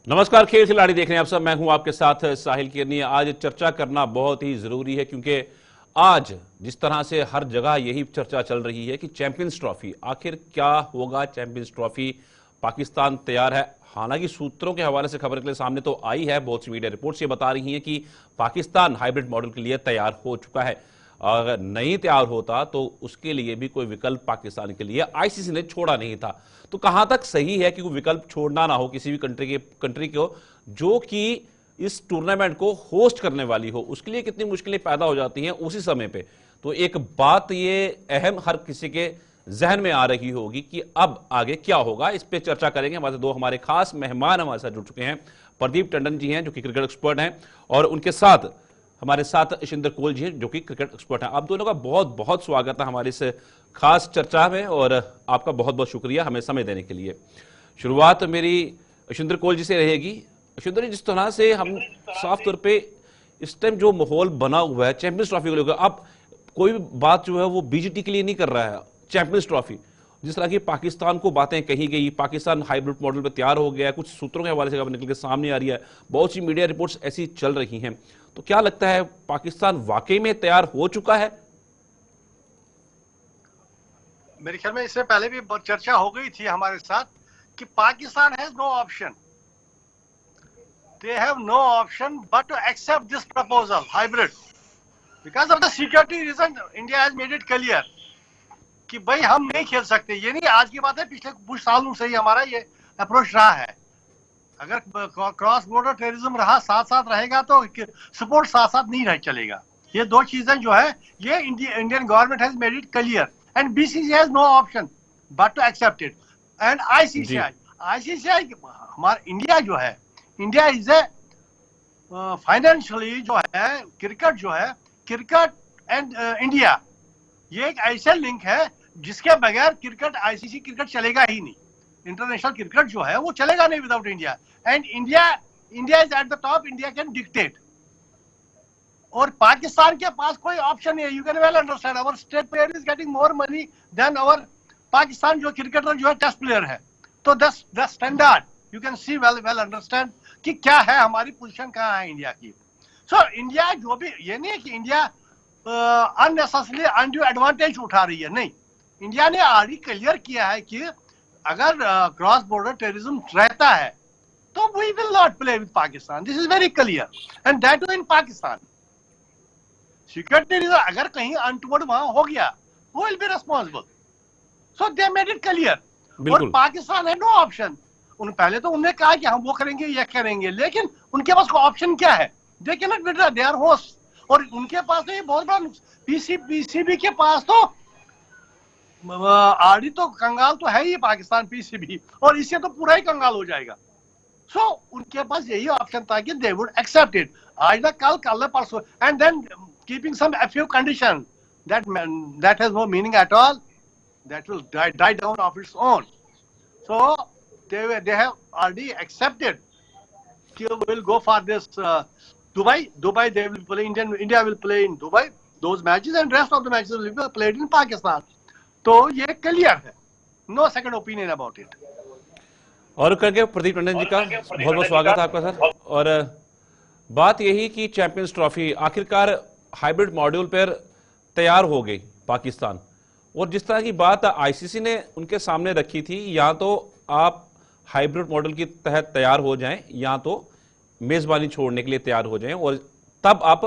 नमस्कार, खेल खिलाड़ी देख रहे हैं आप सब। मैं हूं आपके साथ साहिल किरनी। आज चर्चा करना बहुत ही जरूरी है क्योंकि आज जिस तरह से हर जगह यही चर्चा चल रही है कि चैंपियंस ट्रॉफी आखिर क्या होगा। चैंपियंस ट्रॉफी पाकिस्तान तैयार है। हालांकि सूत्रों के हवाले से खबर के लिए सामने तो आई है, बहुत सी मीडिया रिपोर्ट्स ये बता रही हैं कि पाकिस्तान हाइब्रिड मॉडल के लिए तैयार हो चुका है। अगर नहीं तैयार होता तो उसके लिए भी कोई विकल्प पाकिस्तान के लिए आईसीसी ने छोड़ा नहीं था। तो कहां तक सही है कि कोई विकल्प छोड़ना ना हो किसी भी कंट्री को जो कि इस टूर्नामेंट को होस्ट करने वाली हो, उसके लिए कितनी मुश्किलें पैदा हो जाती हैं उसी समय पे। तो एक बात ये अहम हर किसी के जहन में आ रही होगी कि अब आगे क्या होगा। इस पे चर्चा करेंगे। हमारे खास मेहमान हमारे साथ जुड़ चुके हैं। प्रदीप टंडन जी हैं जो कि क्रिकेट एक्सपर्ट हैं, और उनके साथ हमारे साथ इशिंदर कोल जी हैं जो कि क्रिकेट एक्सपर्ट हैं। आप दोनों का बहुत बहुत स्वागत है हमारी इस खास चर्चा में, और आपका बहुत बहुत शुक्रिया हमें समय देने के लिए। शुरुआत मेरी इशिंदर कोल जी से रहेगी। इशिंदर जी, जिस तरह से हम साफ तौर पे इस टाइम जो माहौल बना हुआ है चैंपियंस ट्रॉफी को लेकर, अब कोई भी बात जो है वो बीजीटी के लिए नहीं कर रहा है। चैंपियंस ट्रॉफी जिस तरह की पाकिस्तान को बातें कही गई, पाकिस्तान हाइब्रिड मॉडल पर तैयार हो गया है, कुछ सूत्रों के हवाले से खबर निकल के सामने आ रही है, बहुत सी मीडिया रिपोर्ट्स ऐसी चल रही हैं। तो क्या लगता है, पाकिस्तान वाकई में तैयार हो चुका है? मेरे ख्याल में इससे पहले भी चर्चा हो गई थी हमारे साथ कि Pakistan has no option, they have no option but to accept this proposal hybrid because of the security reason. India has made it clear कि भाई हम नहीं खेल सकते। ये नहीं आज की बात है, पिछले कुछ सालों से ही हमारा ये अप्रोच रहा है। अगर क्रॉस बॉर्डर टेररिज्म रहा साथ साथ रहेगा तो सपोर्ट साथ साथ नहीं रह चलेगा। ये दो चीजें जो है ये Indian government has made it clear and BCCI has no option but to accept it. And ICCI हमारा इंडिया जो है, इंडिया इज ए फाइनेंशियली जो है क्रिकेट जो है, क्रिकेट एंड इंडिया ये एक ऐसा लिंक है जिसके बगैर क्रिकेट आईसीसी क्रिकेट चलेगा ही नहीं। इंटरनेशनल क्रिकेट जो है वो चलेगा नहीं without India. And India is at the top, India can dictate. और पाकिस्तान के पास कोई ऑप्शन नहीं है। You can well understand our state player is getting more money than our Pakistan जो क्रिकेटर जो है टेस्ट प्लेयर है। तो the standard you can see well understand कि क्या है हमारी पोजीशन कहाँ है इंडिया की। सो इंडिया जो भी, ये नहीं है कि इंडिया अननेसेसरी अनड्यू एडवांटेज उठा रही है, नहीं। इंडिया ने ऑलरेडी क्लियर किया है कि अगर क्रॉस बॉर्डर टेररिज्म रहता है तो we will not play with Pakistan. This is very clear and that in Pakistan. Security reason अगर कहीं अनटूवर्ड वहां हो गया, वो will be responsible. So they made it clear. और पाकिस्तान है नो ऑप्शन। पहले तो उन्होंने कहा कि हम वो करेंगे ये करेंगे, लेकिन उनके पास ऑप्शन क्या है? They can not withdraw, they are host. और उनके पास तो ये बहुत बड़ा पीसीबी के पास तो आरडी तो कंगाल तो है ही पाकिस्तान पीसीबी, और इससे तो पूरा ही कंगाल हो जाएगा। सो उनके पास यही ऑप्शन था कि दे वुड एक्सेप्ट इट आज ना कल परसों, and then keeping some a few condition that has no meaning at all, that will die down of its own. So they have already accepted कि will go for this Dubai they will play, India will play in Dubai those matches, and rest of the matches will be played in Pakistan. तो ये clear है, no second opinion about it. और करके प्रदीप टंडन जी का बहुत बहुत स्वागत है आपका सर। और बात यही कि चैंपियंस ट्रॉफी आखिरकार हाइब्रिड मॉड्यूल पर तैयार हो गई पाकिस्तान, और जिस तरह की बात आईसीसी ने उनके सामने रखी थी, या तो आप हाइब्रिड मॉडल के तहत तैयार हो जाएं या तो मेजबानी छोड़ने के लिए तैयार हो जाएं, और तब आप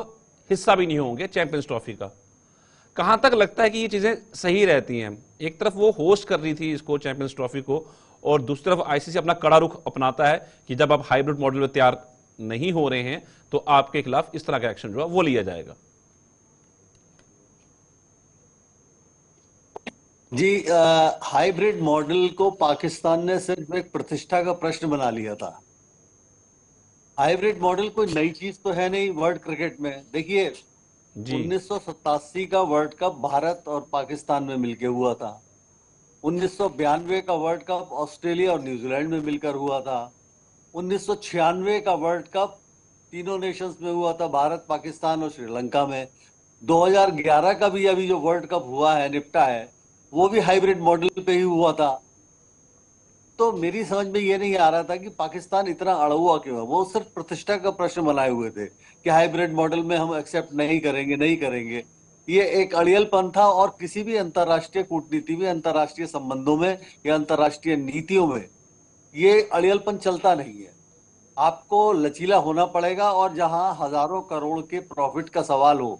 हिस्सा भी नहीं होंगे चैंपियंस ट्रॉफी का। कहां तक लगता है कि ये चीजें सही रहती हैं? एक तरफ वो होस्ट कर रही थी इसको, चैंपियंस ट्रॉफी को, और दूसरी तरफ आईसीसी अपना कड़ा रुख अपनाता है कि जब आप हाइब्रिड मॉडल में तैयार नहीं हो रहे हैं तो आपके खिलाफ इस तरह का एक्शन जो है वो लिया जाएगा। जी, हाइब्रिड मॉडल को पाकिस्तान ने सिर्फ एक प्रतिष्ठा का प्रश्न बना लिया था। हाइब्रिड मॉडल कोई नई चीज तो है नहीं वर्ल्ड क्रिकेट में। देखिए 1987 का वर्ल्ड कप भारत और पाकिस्तान में मिलकर हुआ था। 1992 का वर्ल्ड कप ऑस्ट्रेलिया और न्यूजीलैंड में मिलकर हुआ था। 1996 का वर्ल्ड कप तीनों नेशंस में हुआ था, भारत, पाकिस्तान और श्रीलंका में। 2011 का भी अभी जो वर्ल्ड कप हुआ है, निपटा है, वो भी हाइब्रिड मॉडल पे ही हुआ था। तो मेरी समझ में ये नहीं आ रहा था कि पाकिस्तान इतना अड़ुआ क्यों है। वो सिर्फ प्रतिष्ठा का प्रश्न बनाए हुए थे कि हाइब्रिड मॉडल में हम एक्सेप्ट नहीं करेंगे, नहीं करेंगे। ये एक अड़ियलपन था, और किसी भी अंतर्राष्ट्रीय कूटनीति में, अंतर्राष्ट्रीय संबंधों में या अंतर्राष्ट्रीय नीतियों में ये अड़ियलपन चलता नहीं है। आपको लचीला होना पड़ेगा, और जहां हजारों करोड़ के प्रॉफिट का सवाल हो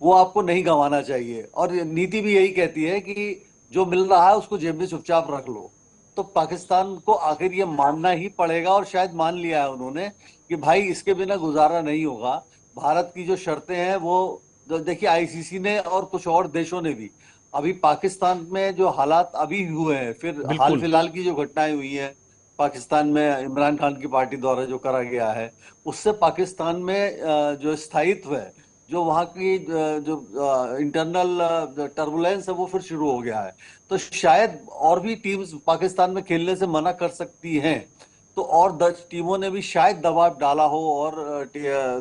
वो आपको नहीं गंवाना चाहिए। और नीति भी यही कहती है कि जो मिल रहा है उसको जेब में चुपचाप रख लो। तो पाकिस्तान को आखिर ये मानना ही पड़ेगा, और शायद मान लिया है उन्होंने कि भाई इसके बिना गुजारा नहीं होगा। भारत की जो शर्तें हैं वो देखिए, आईसीसी ने और कुछ और देशों ने भी, अभी पाकिस्तान में जो हालात अभी हुए हैं, फिर हाल बिल्कुल। फिलहाल की जो घटनाएं हुई हैं पाकिस्तान में इमरान खान की पार्टी द्वारा जो करा गया है, उससे पाकिस्तान में जो स्थायित्व है, जो वहाँ की जो इंटरनल टर्बुलेंस है, वो फिर शुरू हो गया है। तो शायद और भी टीम्स पाकिस्तान में खेलने से मना कर सकती हैं। तो और 10 टीमों ने भी शायद दबाव डाला हो, और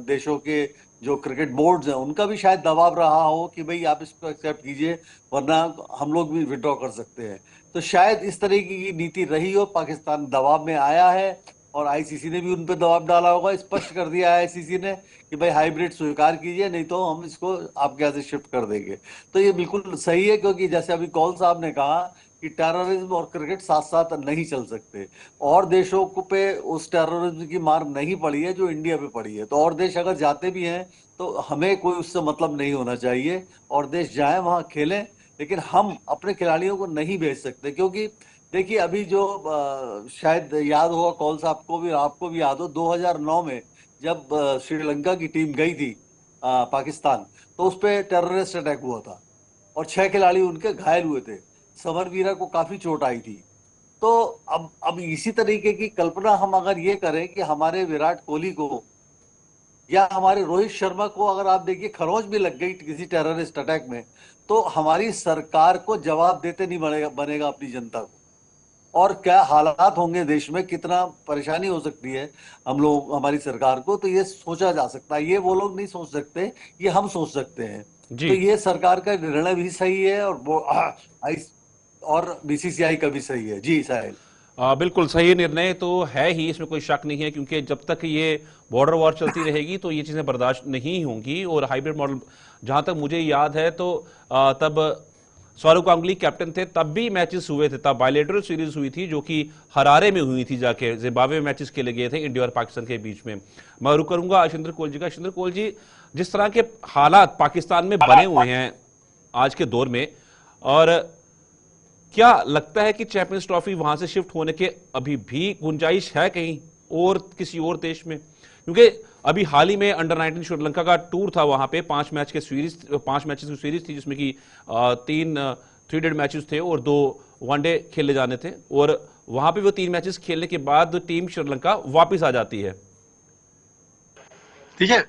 देशों के जो क्रिकेट बोर्ड्स हैं उनका भी शायद दबाव रहा हो कि भाई आप इसको एक्सेप्ट कीजिए, वरना हम लोग भी विड्रॉ कर सकते हैं। तो शायद इस तरीके की नीति रही हो, पाकिस्तान दबाव में आया है, और आईसीसी ने भी उन पर दबाव डाला होगा। स्पष्ट कर दिया है आईसीसी ने कि भाई हाइब्रिड स्वीकार कीजिए, नहीं तो हम इसको आपके यहाँ से शिफ्ट कर देंगे। तो ये बिल्कुल सही है, क्योंकि जैसे अभी कौल साहब ने कहा कि टेररिज्म और क्रिकेट साथ साथ नहीं चल सकते। और देशों को पे उस टेररिज्म की मार नहीं पड़ी है जो इंडिया पे पड़ी है। तो और देश अगर जाते भी हैं तो हमें कोई उससे मतलब नहीं होना चाहिए, और देश जाए वहां खेलें, लेकिन हम अपने खिलाड़ियों को नहीं भेज सकते। क्योंकि देखिए, अभी जो शायद याद होगा कौल साहब को भी, आपको भी याद हो, 2009 में जब श्रीलंका की टीम गई थी पाकिस्तान, तो उस पर टेररिस्ट अटैक हुआ था और 6 खिलाड़ी उनके घायल हुए थे। समरवीरा को काफी चोट आई थी। तो अब इसी तरीके की कल्पना हम अगर ये करें कि हमारे विराट कोहली को या हमारे रोहित शर्मा को अगर आप देखिए खरोंच भी लग गई किसी टेररिस्ट अटैक में, तो हमारी सरकार को जवाब देते नहीं बनेगा अपनी जनता को। और क्या हालात होंगे देश में, कितना परेशानी हो सकती है हम लोग, हमारी सरकार को। तो ये सोचा जा सकता है, ये वो लोग नहीं सोच सकते, ये हम सोच सकते हैं। तो ये सरकार का निर्णय भी सही है, और बीसीसीआई का भी सही है। जी साहिल। बिल्कुल सही निर्णय तो है ही, इसमें कोई शक नहीं है, क्योंकि जब तक ये बॉर्डर वॉर चलती रहेगी तो ये चीजें बर्दाश्त नहीं होंगी। और हाइब्रिड मॉडल, जहां तक मुझे याद है तो तब सौरव गांगुली कैप्टन थे, तब भी मैचेस हुए थे, तब बायलेटरल सीरीज हुई थी जो कि हरारे में हुई थी, जाके जिम्बाब्वे में मैचेस खेले गए थे इंडिया और पाकिस्तान के बीच में। मैं रुक करूंगा अशिंदर कोल जी का। अशिंदर कोल जी, जिस तरह के हालात पाकिस्तान में बने हुए हैं आज के दौर में, और क्या लगता है कि चैंपियंस ट्रॉफी वहां से शिफ्ट होने के अभी भी गुंजाइश है कहीं और किसी और देश में? क्योंकि अभी हाल ही में अंडर 19 श्रीलंका का टूर था, वहां पे 5 मैचेस की सीरीज थी, जिसमें कि 3 3-डेड मैचेस थे और 2 वनडे खेले जाने थे। और वहां पे वो 3 मैचेस खेलने के बाद टीम श्रीलंका वापस आ जाती है। ठीक है,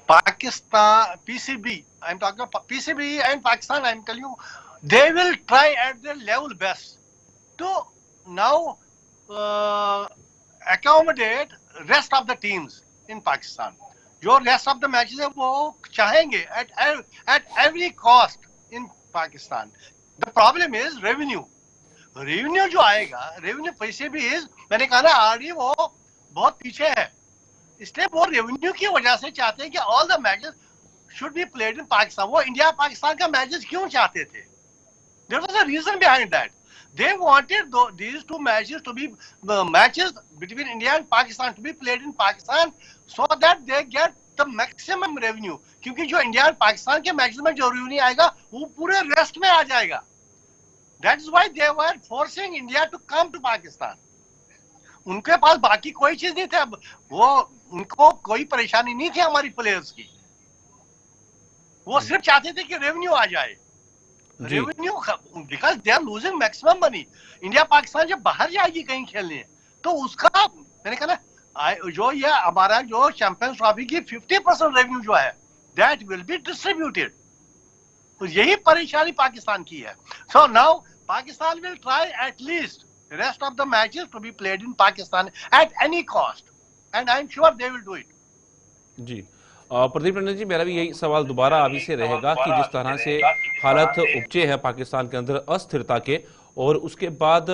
Pakistan PCB, I am talking about PCB and Pakistan, I am telling you, they will try at their level best to now accommodate rest of the teams in Pakistan. जो rest of the matches है वो चाहेंगे at every cost in Pakistan. The problem is revenue जो आएगा, revenue पैसे भी is, मैंने कहा ना आरडी वो बहुत पीछे है, इसलिए वो रेवेन्यू की वजह से चाहते हैं कि all the matches should be played in Pakistan. वो इंडिया पाकिस्तान का मैचेस क्यों चाहते थे? There was a reason behind that. They wanted these 2 matches to be matches between India and Pakistan to be played in Pakistan, so that they get the maximum revenue. क्योंकि जो India और पाकिस्तान के matches में जो revenue आएगा वो पूरे rest में आ जाएगा. That is why they were forcing India to come to Pakistan. उनके पास बाकी कोई चीज नहीं था, वो उनको कोई परेशानी नहीं थी हमारी प्लेयर्स की, वो सिर्फ चाहते थे कि रेवेन्यू आ जाए. Revenue, because they are losing maximum money. India Pakistan जब बाहर जाएगी कहीं खेलने तो उसका, मैंने कहा ना, जो ये हमारा जो चैंपियंस ट्रॉफी की 50% रेवेन्यू जो है दैट विल बी डिस्ट्रीब्यूटेड. तो यही परेशानी पाकिस्तान की है. So now Pakistan will try at least rest of the matches to be played in Pakistan at any cost, and I am sure they will do it. जी प्रदीप टंडन जी, मेरा भी यही सवाल दोबारा अभी से रहेगा कि जिस तरह से हालत उपजे हैं पाकिस्तान के अंदर अस्थिरता के, और उसके बाद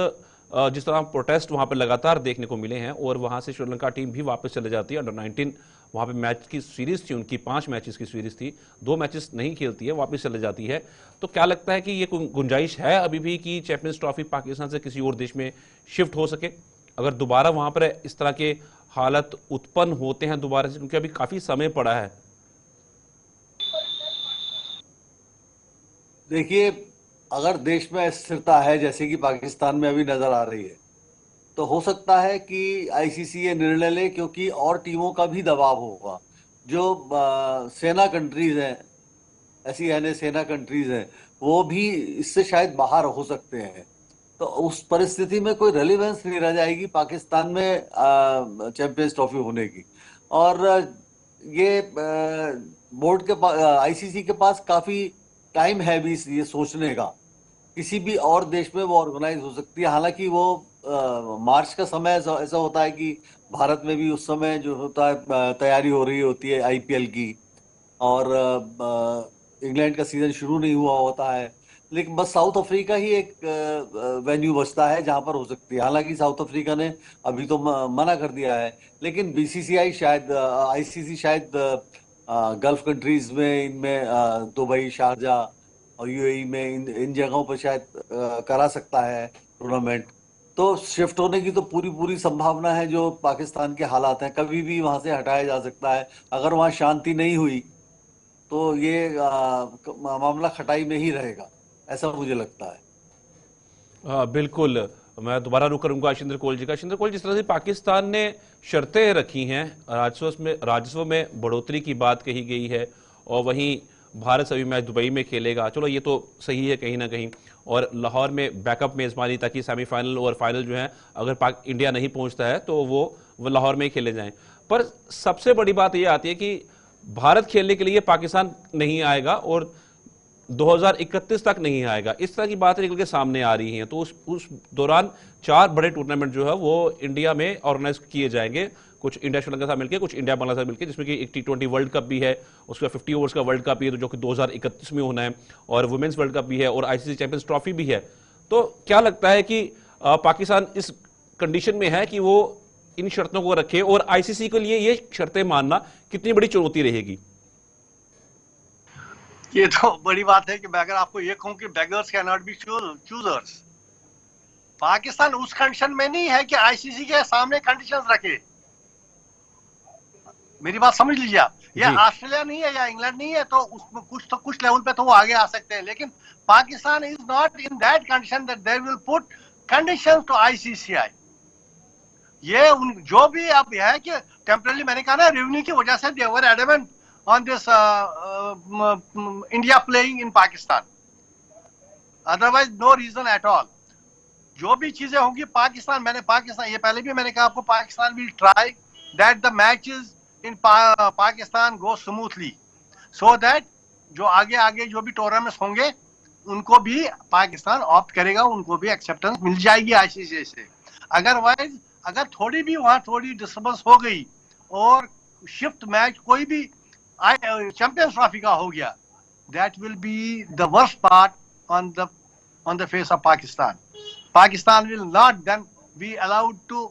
जिस तरह प्रोटेस्ट वहां पर लगातार देखने को मिले हैं और वहां से श्रीलंका टीम भी वापस चले जाती है। अंडर-19 वहां पे मैच की सीरीज थी उनकी, 5 मैचेस की सीरीज थी, 2 मैचेस नहीं खेलती है, वापस चले जाती है। तो क्या लगता है कि ये गुंजाइश है अभी भी कि चैंपियंस ट्रॉफी पाकिस्तान से किसी और देश में शिफ्ट हो सके, अगर दोबारा वहां पर इस तरह के हालत उत्पन्न होते हैं दोबारा से, क्योंकि अभी काफी समय पड़ा है? देखिए, अगर देश में स्थिरता है जैसे कि पाकिस्तान में अभी नजर आ रही है, तो हो सकता है कि आईसीसी ये निर्णय ले, क्योंकि और टीमों का भी दबाव होगा। जो सेना कंट्रीज हैं, ऐसी यानी सेना कंट्रीज हैं, वो भी इससे शायद बाहर हो सकते हैं। तो उस परिस्थिति में कोई रेलेवेंस नहीं रह जाएगी पाकिस्तान में चैंपियंस ट्रॉफी होने की। और ये बोर्ड के आईसीसी के पास काफी टाइम है भी ये सोचने का, किसी भी और देश में वो ऑर्गेनाइज हो सकती है। हालांकि वो मार्च का समय ऐसा होता है कि भारत में भी उस समय जो होता है तैयारी हो रही होती है आईपीएल की, और इंग्लैंड का सीजन शुरू नहीं हुआ होता है। लेकिन बस साउथ अफ्रीका ही एक वेन्यू बचता है जहां पर हो सकती है। हालांकि साउथ अफ्रीका ने अभी तो मना कर दिया है, लेकिन बीसीसीआई शायद, आईसीसी शायद गल्फ कंट्रीज में, इनमें दुबई, शारजाह और यूएई में, इन जगहों पर शायद करा सकता है टूर्नामेंट। तो शिफ्ट होने की तो पूरी संभावना है। जो पाकिस्तान के हालात हैं, कभी भी वहां से हटाया जा सकता है। अगर वहां शांति नहीं हुई तो ये मामला खटाई में ही रहेगा, ऐसा मुझे लगता है। बिल्कुल, मैं दोबारा रुक करूंगा शिंदर कोल जी का। शिंदर कोल, जिस तरह से पाकिस्तान ने शर्तें रखी हैं, राजस्व में बढ़ोतरी की बात कही गई है, और वहीं भारत सभी मैच दुबई में खेलेगा, चलो ये तो सही है कहीं ना कहीं, और लाहौर में बैकअप मेजबानी, ताकि सेमीफाइनल और फाइनल जो है अगर इंडिया नहीं पहुंचता है तो वो लाहौर में ही खेले जाएं। पर सबसे बड़ी बात यह आती है कि भारत खेलने के लिए पाकिस्तान नहीं आएगा और 2031 तक नहीं आएगा, इस तरह की बातें निकल के सामने आ रही हैं। तो उस दौरान 4 बड़े टूर्नामेंट जो है वो इंडिया में ऑर्गेनाइज किए जाएंगे, कुछ इंडिया श्रीलंका साथ मिलकर, कुछ इंडिया बांग्लादेश मिलकर, जिसमें कि एक T20 वर्ल्ड कप भी है, उसका 50 ओवर्स का वर्ल्ड कप भी है जो कि 2031 में होना है, और वुमेन्स वर्ल्ड कप भी है, और आईसीसी चैंपियंस ट्रॉफी भी है। तो क्या लगता है कि पाकिस्तान इस कंडीशन में है कि वो इन शर्तों को रखे, और आईसीसी के लिए ये शर्तें मानना कितनी बड़ी चुनौती रहेगी? ये तो बड़ी बात है कि मैं अगर आपको ये कहूं कि beggars can not be choosers, Pakistan उस कंडीशन में नहीं है कि आईसीसी के सामने कंडीशंस रखे। मेरी बात समझ लीजिए आप, ये ऑस्ट्रेलिया नहीं है या इंग्लैंड नहीं है, तो उसमें कुछ लेवल पे तो वो आगे आ सकते हैं, लेकिन Pakistan is not in that condition that they will put conditions to ICCI. ये जो भी अब है कि टेम्पररी, मैंने कहा ना, रेवेन्यू की वजह से दे वर adamant on this India playing in Pakistan, otherwise no reason at all. जो भी चीजें होंगी पाकिस्तान ये पहले भी मैंने कहा आपको, Pakistan will try that the matches in Pakistan go smoothly, so that जो आगे जो भी टूर्नामेंट्स होंगे उनको भी पाकिस्तान ऑप्ट करेगा, उनको भी एक्सेप्टेंस मिल जाएगी आईसीसी से। अदरवाइज अगर थोड़ी डिस्टर्बेंस हो गई और शिफ्ट मैच कोई भी चैंपियंस ट्रॉफी का हो गया, that will be the worst part on the face of Pakistan. Pakistan will not then be allowed to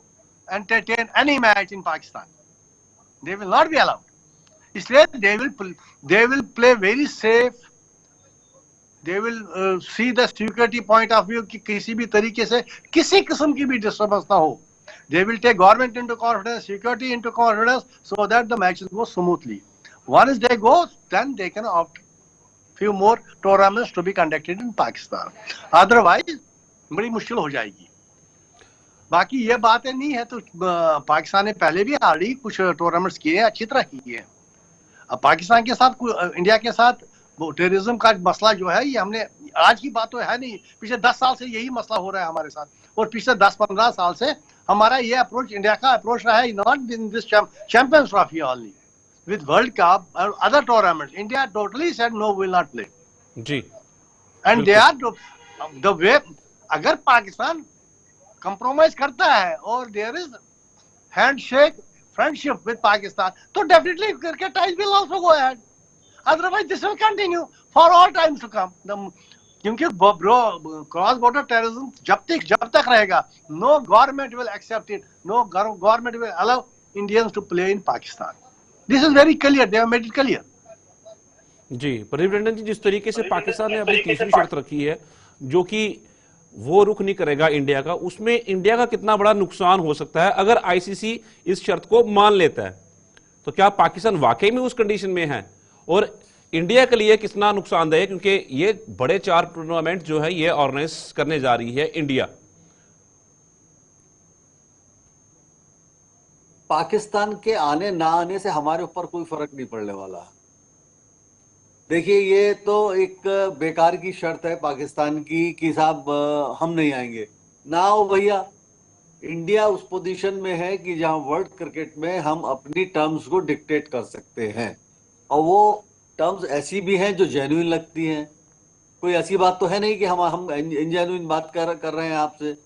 entertain any match in Pakistan. They will not be allowed. इसलिए they will play very safe. They will see the security point of view कि किसी भी तरीके से किसी किस्म की भी डिस्टर्बेंस ना हो. They will take government into confidence, security into confidence, so that the matches go smoothly. Once they go, then they can opt few more tournaments to be conducted in Pakistan. Otherwise, बड़ी मुश्किल हो जाएगी. बाकी ये बातें नहीं है तो पाकिस्तान ने पहले भी ऑलरेडी कुछ टूर्नामेंट्स किए हैं, अच्छी तरह किए हैं. अब पाकिस्तान के साथ, इंडिया के साथ टेररिज्म का मसला जो है, ये हमने आज की बात तो है नहीं, पिछले 10 साल से यही मसला हो रहा है हमारे साथ, और पिछले 10-15 साल से हमारा ये अप्रोच, इंडिया का अप्रोच रहा है, not in this champions trophy only, with World Cup or other tournaments. India totally said no, will not play. जी. And they are the way, अगर पाकिस्तान compromise करता है और there is handshake, friendship with Pakistan, तो definitely cricket ties will also go ahead. Otherwise, this will continue for all times to come. क्योंकि cross border terrorism जब तक रहेगा, no government will accept it, no government will allow Indians to play in Pakistan. This is very clear, they have made it clear. जी प्रदीप टंडन जी, जिस तरीके से पाकिस्तान ने अपनी तीसरी शर्त रखी है जो कि वो रुख नहीं करेगा इंडिया का, उसमें इंडिया का कितना बड़ा नुकसान हो सकता है अगर आईसीसी इस शर्त को मान लेता है? तो क्या पाकिस्तान वाकई में उस कंडीशन में है, और इंडिया के लिए कितना नुकसानदेह है, क्योंकि ये बड़े 4 टूर्नामेंट जो है ये ऑर्गेनाइज करने जा रही है इंडिया। पाकिस्तान के आने ना आने से हमारे ऊपर कोई फर्क नहीं पड़ने वाला। देखिए, ये तो एक बेकार की शर्त है पाकिस्तान की कि साहब हम नहीं आएंगे। ना आओ भैया, इंडिया उस पोजीशन में है कि जहां वर्ल्ड क्रिकेट में हम अपनी टर्म्स को डिक्टेट कर सकते हैं, और वो टर्म्स ऐसी भी हैं जो जेन्युइन लगती हैं। कोई ऐसी बात तो है नहीं कि हम इनजेन्युइन बात कर रहे हैं आपसे।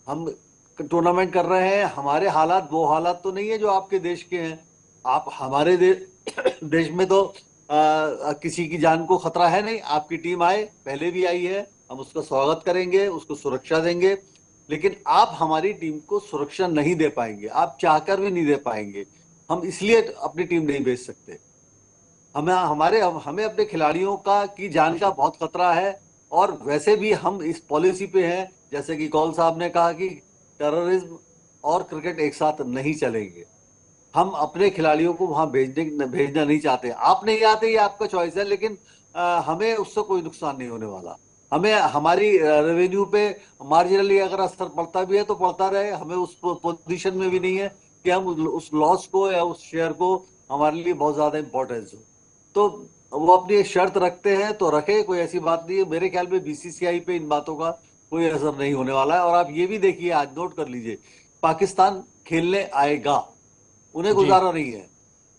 हम टूर्नामेंट कर रहे हैं, हमारे हालात वो हालात तो नहीं है जो आपके देश के हैं। आप हमारे देश में तो किसी की जान को खतरा है नहीं। आपकी टीम आए, पहले भी आई है, हम उसका स्वागत करेंगे, उसको सुरक्षा देंगे, लेकिन आप हमारी टीम को सुरक्षा नहीं दे पाएंगे, आप चाहकर भी नहीं दे पाएंगे। हम इसलिए अपनी टीम नहीं भेज सकते। हमें अपने खिलाड़ियों की जान का बहुत खतरा है, और वैसे भी हम इस पॉलिसी पे हैं, जैसे कि कौल साहब ने कहा कि टेररिज्म और क्रिकेट एक साथ नहीं चलेंगे। हम अपने खिलाड़ियों को वहां भेजना नहीं चाहते। आप नहीं आते, ये आपका चॉइस है, लेकिन हमें उससे कोई नुकसान नहीं होने वाला। हमें हमारी रेवेन्यू पे मार्जिनली अगर असर पड़ता भी है तो पड़ता रहे, हमें उस पोजीशन में भी नहीं है कि हम उस लॉस को या उस शेयर को हमारे लिए बहुत ज्यादा इंपॉर्टेंस हो। तो वो अपनी शर्त रखते हैं तो रखे, कोई ऐसी बात नहीं है। मेरे ख्याल में बीसीसीआई पे इन बातों का कोई असर नहीं होने वाला है। और आप ये भी देखिए, आज नोट कर लीजिए, पाकिस्तान खेलने आएगा, उन्हें गुजारा नहीं है,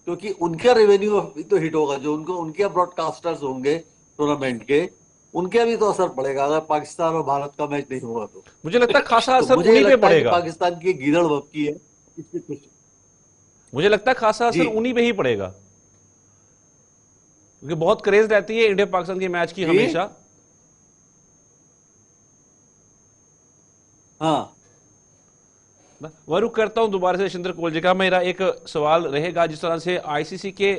क्योंकि उनका रेवेन्यू तो हिट होगा, जो उनके ब्रॉडकास्टर्स होंगे टूर्नामेंट के, उनके भी तो असर पड़ेगा अगर पाकिस्तान और भारत का मैच नहीं हुआ तो। मुझे लगता है खासा असर मुझे उन्हीं पे लगता है कि पड़ेगा। पाकिस्तान की गीदड़ बपकी है, इससे कुछ मुझे लगता है खासा असर उन्हीं पे ही पड़ेगा, क्योंकि बहुत क्रेज रहती है इंडिया पाकिस्तान के मैच की हमेशा। हाँ, वह रुख करता हूं दोबारा से शिंदर कोल जी का। मेरा एक सवाल रहेगा, जिस तरह से आईसीसी के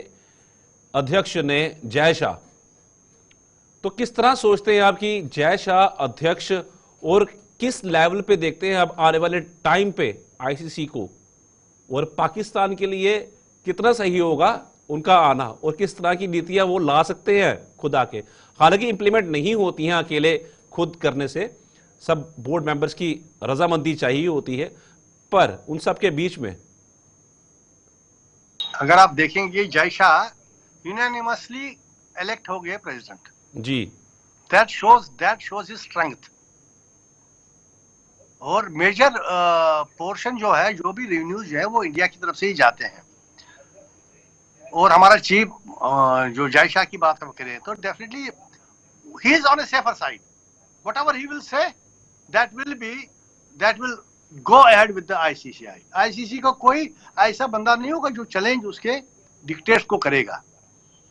अध्यक्ष ने जय शाह, तो किस तरह सोचते हैं आप कि जय शाह अध्यक्ष, और किस लेवल पे देखते हैं अब आने वाले टाइम पे आईसीसी को, और पाकिस्तान के लिए कितना सही होगा उनका आना, और किस तरह की नीतियां वो ला सकते हैं खुद आके? हालांकि इंप्लीमेंट नहीं होती हैं अकेले खुद करने से, सब बोर्ड मेंबर्स की रजामंदी चाहिए होती है, पर उन सब के बीच में अगर आप देखेंगे जय शाह यूनानिमसली इलेक्ट हो गए president ji, that shows his strength. और मेजर पोर्शन जो है, जो भी रेवेन्यूज है, वो इंडिया की तरफ से ही जाते हैं। और हमारा चीफ जो जय शाह की बात हम करें तो definitely he is on A safer side. Whatever he will say that will go ahead with the ICCI. ICC का कोई ऐसा बंदा नहीं होगा जो चैलेंज उसके डिक्टेट्स को करेगा।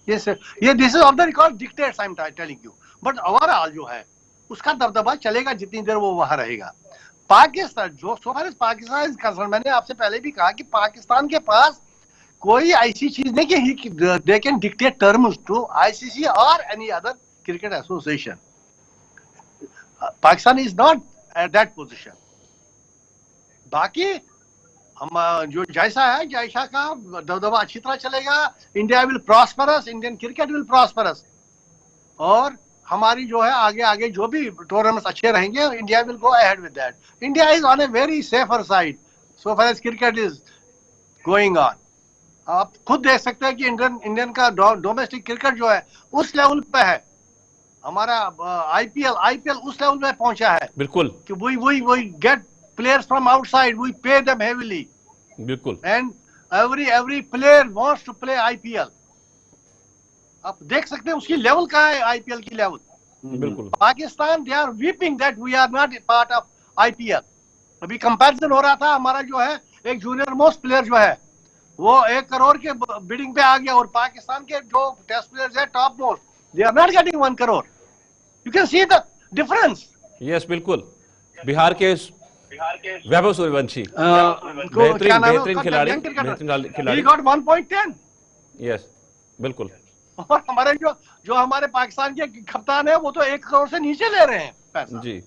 ये this is of the record dictates, I am telling you. But overall जो है उसका दबदबा चलेगा जितनी देर वो वहां रहेगा। पाकिस्तान जो so far as Pakistan is concerned, मैंने आपसे पहले भी कहा कि पाकिस्तान के पास कोई ऐसी चीज नहीं कि they can dictate terms to ICC और any other cricket association. Pakistan is not at that position. बाकी हम जो जैसा है, जैसा का दबदबा अच्छी तरह चलेगा। India will prosperous, Indian cricket will prosperous, और हमारी जो है आगे आगे जो भी टूर्नामेंट्स अच्छे रहेंगे, India will go ahead with that. India is on a very safer side so far as cricket is going on. आप खुद देख सकते हैं कि इंडियन का डोमेस्टिक क्रिकेट जो है उस लेवल पे है। हमारा आईपीएल उस लेवल में पहुंचा है, बिल्कुल, कि we get players from outside, we pay them heavily, बिल्कुल, and every player wants to play IPL। आप देख सकते हैं उसकी लेवल का है, आईपीएल की लेवल। बिल्कुल। Pakistan they are weeping that we are not part of IPL. अभी कंपैरिजन हो रहा था, हमारा जो है एक जूनियर मोस्ट प्लेयर जो है वो 1 करोड़ के बिडिंग पे आ गया, और पाकिस्तान के जो टेस्ट प्लेयर्स है top most, they are not getting 1 crore. You can see the difference. Yes, बिल्कुल। बिहार के वैभव सूर्यवंशी क्या नाम है बेहतरीन उसका? खिलाड़ी, young cricketer. बेहतरीन खिलाड़ी। He got 1.10। यस, बिल्कुल। और हमारे जो हमारे पाकिस्तान के कप्तान है वो तो 1 करोड़ से नीचे ले रहे हैं पैसा। जी।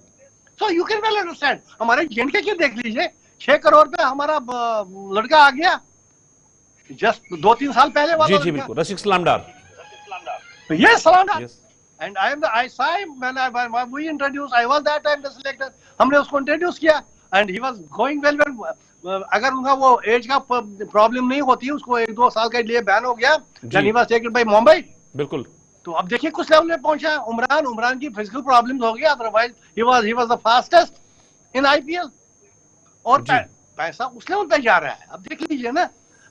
So you can well understand. हमारे जेएनके की देख लीजिए, 6 करोड़ पे हमारा लड़का आ गया जस्ट 2-3 साल पहले वाला। जी जी, बिल्कुल। रसिक सलामडार। Yes, Salanda. Yes, And I saw him when we introduced. I was that time the selector. हमने उसको इंट्रोड्यूस किया and he was going well. अगर उनका वो एज का प्रॉब्लम नहीं होती, उसको 1-2 साल के लिए बैन हो गया, then he was taken by Mumbai. बिल्कुल। तो अब देखिए कुछ लेवल में पहुंचा है। उमरान की फिजिकल प्रॉब्लम्स हो गया, otherwise he was the fastest in IPL। और पैसा उस लेवल पे जा रहा है, अब देख लीजिए ना।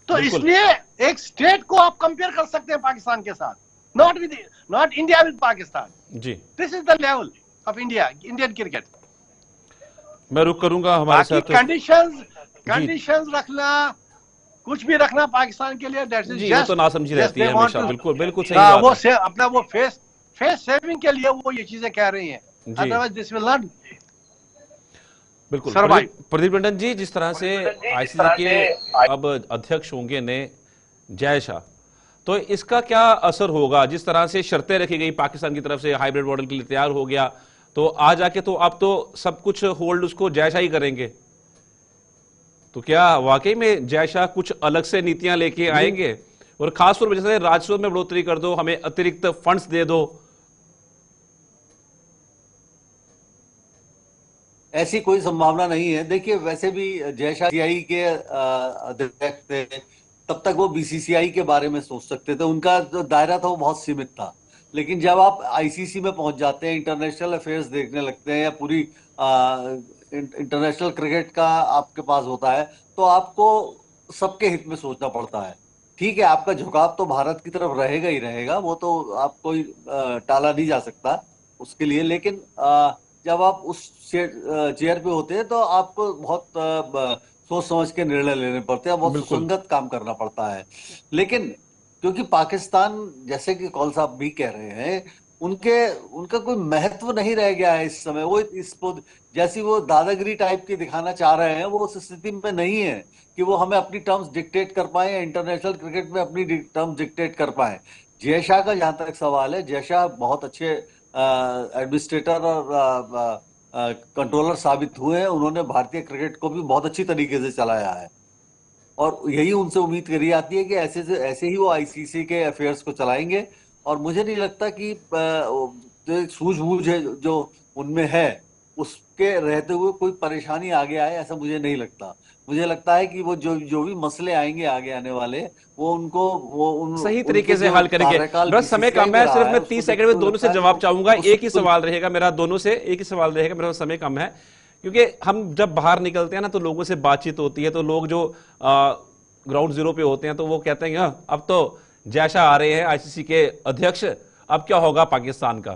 तो इसलिए एक स्टेट को आप कंपेयर कर सकते हैं पाकिस्तान के साथ, not India with Pakistan। Ji, This is the level of Indian cricket। मैं रुक करूंगा हमारे साथ। कंडीशंस रखना, कुछ भी रखना पाकिस्तान के लिए, दैट इज जी, वो तो नासमझी रहती है हमेशा। बिल्कुल बिल्कुल सही बात वो है। अपना वो फेस सेविंग के लिए वो ये चीजें कह रही हैं, अदरवाइज दिस विल नॉट बिल्कुल। सर्वाइव। प्रदीप टंडन जी, जिस तरह से आईसीसी के अब अध्यक्ष होंगे ने जय शाह, तो इसका क्या असर होगा? जिस तरह से शर्तें रखी गई पाकिस्तान की तरफ से, हाइब्रिड मॉडल के लिए तैयार हो गया, तो आ जाके तो अब तो सब कुछ होल्ड उसको जय शाह ही करेंगे। तो क्या वाकई में जय शाह कुछ अलग से नीतियां लेके आएंगे? और खासतौर पर जैसे राजस्व में बढ़ोतरी कर दो, हमें अतिरिक्त फंड्स दे दो। ऐसी कोई संभावना नहीं है। देखिए, वैसे भी जय शाह बीसीसीआई के अध्यक्ष थे, तब तक वो बीसीसीआई के बारे में सोच सकते थे, उनका जो दायरा था वो बहुत सीमित था। लेकिन जब आप आईसीसी में पहुंच जाते हैं, इंटरनेशनल अफेयर्स देखने लगते हैं, या पूरी इंटरनेशनल क्रिकेट का आपके पास होता है, तो आपको सबके हित में सोचना पड़ता है। ठीक है, आपका झुकाव तो भारत की तरफ रहेगा ही रहेगा, वो तो आप कोई टाला नहीं जा सकता उसके लिए। लेकिन जब आप उस चेयर पे होते हैं तो आपको बहुत सोच समझ के निर्णय लेने पड़ते हैं, बहुत सुसंगत काम करना पड़ता है। लेकिन क्योंकि पाकिस्तान, जैसे कि कौल साहब भी कह रहे हैं, उनका कोई महत्व नहीं रह गया है इस समय। वो जैसी वो दादागिरी टाइप की दिखाना चाह रहे हैं, वो उस स्थिति में नहीं है कि वो हमें अपनी टर्म्स डिक्टेट कर पाए या इंटरनेशनल क्रिकेट में अपनी टर्म्स डिक्टेट कर पाए। जय शाह का जहां तक सवाल है, जय शाह बहुत अच्छे एडमिनिस्ट्रेटर और कंट्रोलर साबित हुए हैं। उन्होंने भारतीय क्रिकेट को भी बहुत अच्छी तरीके से चलाया है, और यही उनसे उम्मीद करी जाती है कि ऐसे ही वो आईसीसी के अफेयर्स को चलाएंगे। और मुझे नहीं लगता कि जो सूझबूझ है जो उनमें है, उसके रहते हुए कोई परेशानी आगे आए, ऐसा मुझे नहीं लगता। मुझे लगता है कि वो जो भी मसले आएंगे आगे आने वाले, वो सही तरीके से हल करेंगे। बस समय कम है, सिर्फ मैं 30 सेकंड में दोनों से जवाब चाहूंगा। एक ही सवाल रहेगा मेरा, दोनों से एक ही सवाल रहेगा मेरा, समय कम है। क्योंकि हम जब बाहर निकलते हैं ना, तो लोगों से बातचीत होती है, तो लोग जो ग्राउंड जीरो पे होते हैं, तो वो कहते हैं अब तो जय शाह आ रहे हैं आईसीसी के अध्यक्ष, अब क्या होगा पाकिस्तान का?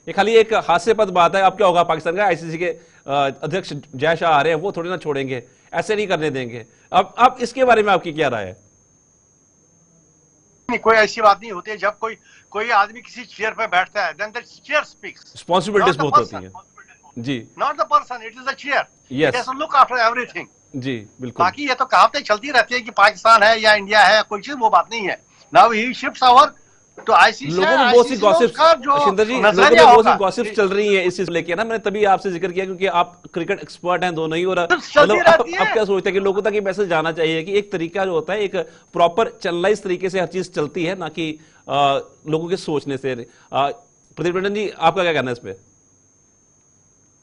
ये खाली एक हास्यास्पद बात है। अब क्या होगा पाकिस्तान का? आईसीसी के अध्यक्ष जय शाह आ रहे हैं, वो थोड़ी ना छोड़ेंगे, ऐसे नहीं करने देंगे। अब इसके बारे में आपकी क्या राय है? नहीं, कोई ऐसी बात नहीं होती है। जब कोई आदमी किसी चेयर पे बैठता है, then the chair speaks. Responsibilities बहुत होती हैं। जी, not the person, it is the chair. Yes. It has to look after everything. जी, बिल्कुल। बाकी ये तो कहावतें चलती रहती है कि पाकिस्तान है या इंडिया है, कोई चीज वो बात नहीं है। Now he shifts over to ICC. लोगों में बहुत सी गॉसिप्स, शिंदर जी, लोगों में बहुत सी गॉसिप्स चल रही हैं इस चीज लेके ना। मैंने तभी आपसे जिक्र किया क्योंकि आप क्रिकेट एक्सपर्ट हैं दोनों ही। और मतलब आप क्या सोचते हैं कि लोगों तक ये मैसेज जाना चाहिए कि एक तरीका जो होता है, एक प्रॉपर चैनलाइज तरीके से हर चीज चलती है, ना कि लोगों के सोचने से। प्रदीप टंडन जी, आपका क्या कहना है इस पे?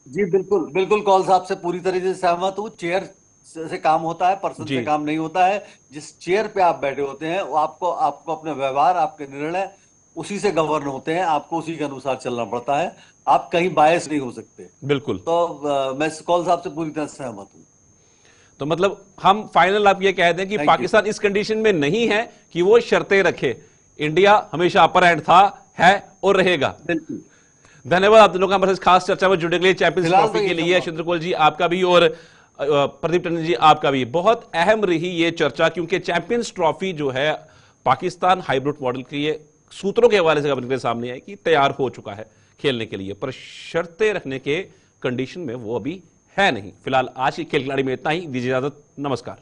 जी बिल्कुल बिल्कुल, कौल साहब से पूरी तरीके से सहमत हूँ। चेयर से काम होता है, पर्सन से काम नहीं होता है। जिस चेयर पे आप बैठे होते हैं, वो आपको अपने व्यवहार, आपके निर्णय उसी से गवर्न होते हैं, आपको उसी के अनुसार चलना पड़ता है। आप कहीं बायस नहीं हो सकते। बिल्कुल। तो मैं कौल साहब से पूरी तरह सहमत हूँ। तो मतलब हम फाइनल आप ये कह दें कि पाकिस्तान इस कंडीशन में नहीं है कि वो शर्तें रखे। इंडिया हमेशा अपर हैंड था, है और रहेगा। बिल्कुल। धन्यवाद आप दोनों का हमारे खास चर्चा में जुड़ने के लिए, चैंपियंस ट्रॉफी के लिए। चंद्रकोल जी आपका भी और प्रदीप टंडन जी आपका भी। बहुत अहम रही ये चर्चा, क्योंकि चैंपियंस ट्रॉफी जो है पाकिस्तान हाइब्रिड मॉडल के लिए सूत्रों के हवाले से अपने सामने है कि तैयार हो चुका है। खेलने के लिए, पर शर्तें रखने के कंडीशन में वो अभी है नहीं। फिलहाल आज की खेल खिलाड़ी में इतना ही, दीजिए इजाजत, नमस्कार।